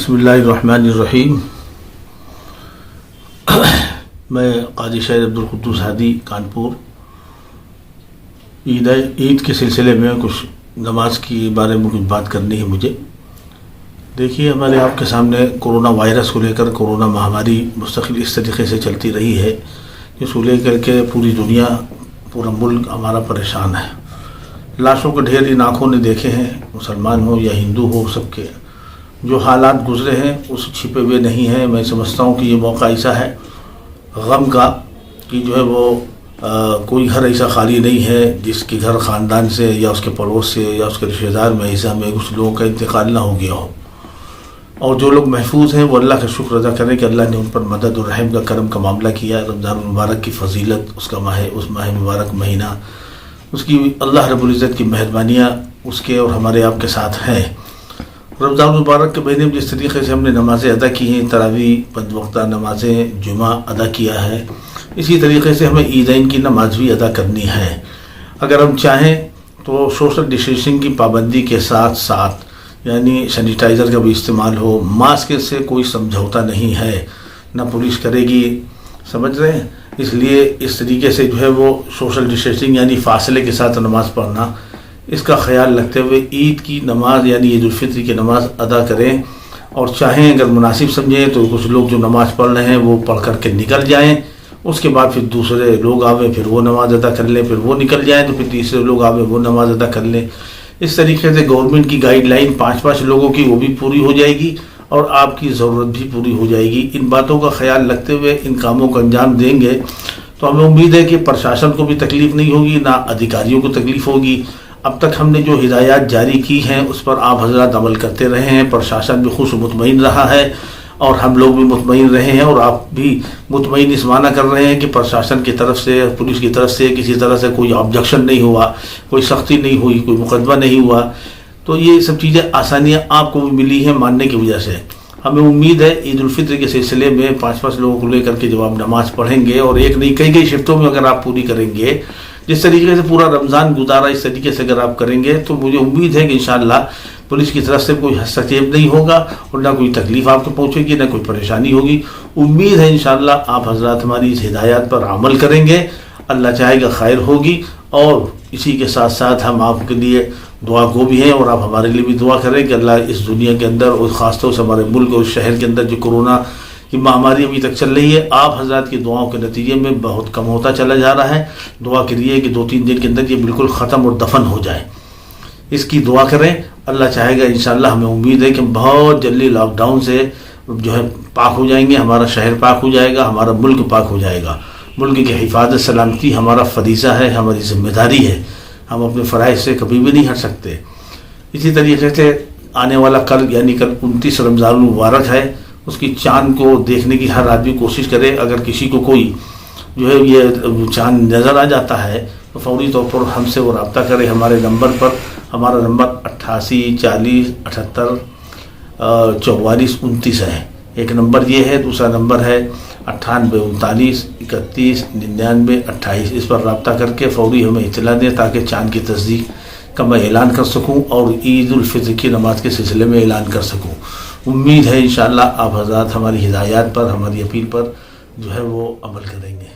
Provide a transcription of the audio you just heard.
بسم اللہ الرحمن الرحیم۔ میں قاضی شہر عبدالقدوس ہادی کانپور عید کے سلسلے میں کچھ نماز کے بارے میں کچھ بات کرنی ہے مجھے۔ دیکھیے، ہمارے آپ کے سامنے کورونا وائرس کو لے کر کورونا مہاماری مستقل اس طریقے سے چلتی رہی ہے کہ اس کو لے کر کے پوری دنیا، پورا ملک ہمارا پریشان ہے۔ لاشوں کے ڈھیر ان آنکھوں نے دیکھے ہیں، مسلمان ہو یا ہندو ہو، سب کے جو حالات گزرے ہیں اس چھپے ہوئے نہیں ہیں۔ میں سمجھتا ہوں کہ یہ موقع ایسا ہے غم کا کہ جو ہے وہ کوئی گھر ایسا خالی نہیں ہے جس کے گھر خاندان سے یا اس کے پڑوس سے یا اس کے رشتہ دار میں ایسا میں کچھ لوگوں کا انتقال نہ ہو گیا ہو، اور جو لوگ محفوظ ہیں وہ اللہ کا شکر ادا کریں کہ اللہ نے ان پر مدد اور رحم کا کرم کا معاملہ کیا۔ رمضان المبارک کی فضیلت، اس ماہ مبارک مہینہ، اس کی اللہ رب العزت کی مہربانیاں اس کے اور ہمارے آپ کے ساتھ ہیں۔ رمضان المبارک کے مہینے میں جس طریقے سے ہم نے نمازیں ادا کی ہیں، تراویح، 5 وقتہ نمازیں، جمعہ ادا کیا ہے، اسی طریقے سے ہمیں عیدین کی نماز بھی ادا کرنی ہے۔ اگر ہم چاہیں تو سوشل ڈسٹینسنگ کی پابندی کے ساتھ ساتھ، یعنی سینیٹائزر کا بھی استعمال ہو، ماسک سے کوئی سمجھوتا نہیں ہے، نہ پولیس کرے گی، سمجھ رہے ہیں؟ اس لیے اس طریقے سے جو ہے وہ سوشل ڈسٹینسنگ یعنی فاصلے کے ساتھ نماز پڑھنا، اس کا خیال رکھتے ہوئے عید کی نماز یعنی عید الفطر کی نماز ادا کریں۔ اور چاہیں اگر مناسب سمجھیں تو کچھ لوگ جو نماز پڑھ رہے ہیں وہ پڑھ کر کے نکل جائیں، اس کے بعد پھر دوسرے لوگ آویں، پھر وہ نماز ادا کر لیں، پھر وہ نکل جائیں تو پھر تیسرے لوگ آویں، وہ نماز ادا کر لیں۔ اس طریقے سے گورنمنٹ کی گائیڈ لائن 5 لوگوں کی وہ بھی پوری ہو جائے گی اور آپ کی ضرورت بھی پوری ہو جائے گی۔ ان باتوں کا خیال رکھتے ہوئے ان کاموں کو انجام دیں گے تو ہمیں امید ہے کہ پرشاسن کو بھی تکلیف نہیں ہوگی، نہ ادھیکاریوں کو تکلیف ہوگی۔ اب تک ہم نے جو ہدایات جاری کی ہیں اس پر آپ حضرات عمل کرتے رہے ہیں، پرشاسن بھی خوش و مطمئن رہا ہے اور ہم لوگ بھی مطمئن رہے ہیں، اور آپ بھی مطمئن اس معنی کر رہے ہیں کہ پرشاسن کی طرف سے، پولیس کی طرف سے کسی طرح سے کوئی آبجیکشن نہیں ہوا، کوئی سختی نہیں ہوئی، کوئی مقدمہ نہیں ہوا۔ تو یہ سب چیزیں آسانیاں آپ کو بھی ملی ہیں ماننے کی وجہ سے۔ ہمیں امید ہے عید الفطر کے سلسلے میں 5 لوگوں کو لے کر کے جب آپ نماز پڑھیں گے، اور ایک نہیں کئی شفٹوں میں اگر آپ پوری کریں گے، جس طریقے سے پورا رمضان گزارا اس طریقے سے اگر آپ کریں گے تو مجھے امید ہے کہ انشاءاللہ پولیس کی طرف سے کوئی ہستক্ষیپ نہیں ہوگا اور نہ کوئی تکلیف آپ کو پہنچے گی، نہ کوئی پریشانی ہوگی۔ امید ہے انشاءاللہ آپ حضرات ہماری اس ہدایات پر عمل کریں گے، اللہ چاہے گا خیر ہوگی۔ اور اسی کے ساتھ ساتھ ہم آپ کے لیے دعا گو بھی ہیں، اور آپ ہمارے لیے بھی دعا کریں کہ اللہ اس دنیا کے اندر اور خاص طور سے ہمارے ملک اور شہر کے اندر جو کورونا کی مہاماری ابھی تک چل رہی ہے، آپ حضرات کی دعاؤں کے نتیجے میں بہت کم ہوتا چلا جا رہا ہے۔ دعا کریے کہ 2-3 دن کے اندر یہ بالکل ختم اور دفن ہو جائے، اس کی دعا کریں۔ اللہ چاہے گا انشاءاللہ، ہمیں امید ہے کہ بہت جلدی لاک ڈاؤن سے جو ہے پاک ہو جائیں گے، ہمارا شہر پاک ہو جائے گا، ہمارا ملک پاک ہو جائے گا۔ ملک کی حفاظت سلامتی ہمارا فریضہ ہے، ہماری ذمہ داری ہے، ہم اپنے فرائض سے کبھی بھی نہیں ہٹ سکتے۔ اسی طریقے سے آنے والا کل یعنی کل 29 رمضان المبارک ہے، اس کی چاند کو دیکھنے کی ہر آدمی کوشش کرے۔ اگر کسی کو کوئی جو ہے یہ چاند نظر آ جاتا ہے تو فوری طور پر ہم سے وہ رابطہ کرے ہمارے نمبر پر۔ ہمارا نمبر 88 40 78 44 29 ہے۔ ایک نمبر یہ ہے، دوسرا نمبر ہے 98 39 31 99 28۔ اس پر رابطہ کر کے فوری ہمیں اطلاع دیں تاکہ چاند کی تصدیق کا میں اعلان کر سکوں اور عید الفطر کی نماز کے سلسلے میں اعلان کر سکوں۔ امید ہے انشاءاللہ آپ حضرات ہماری ہدایات پر، ہماری اپیل پر جو ہے وہ عمل کریں گے۔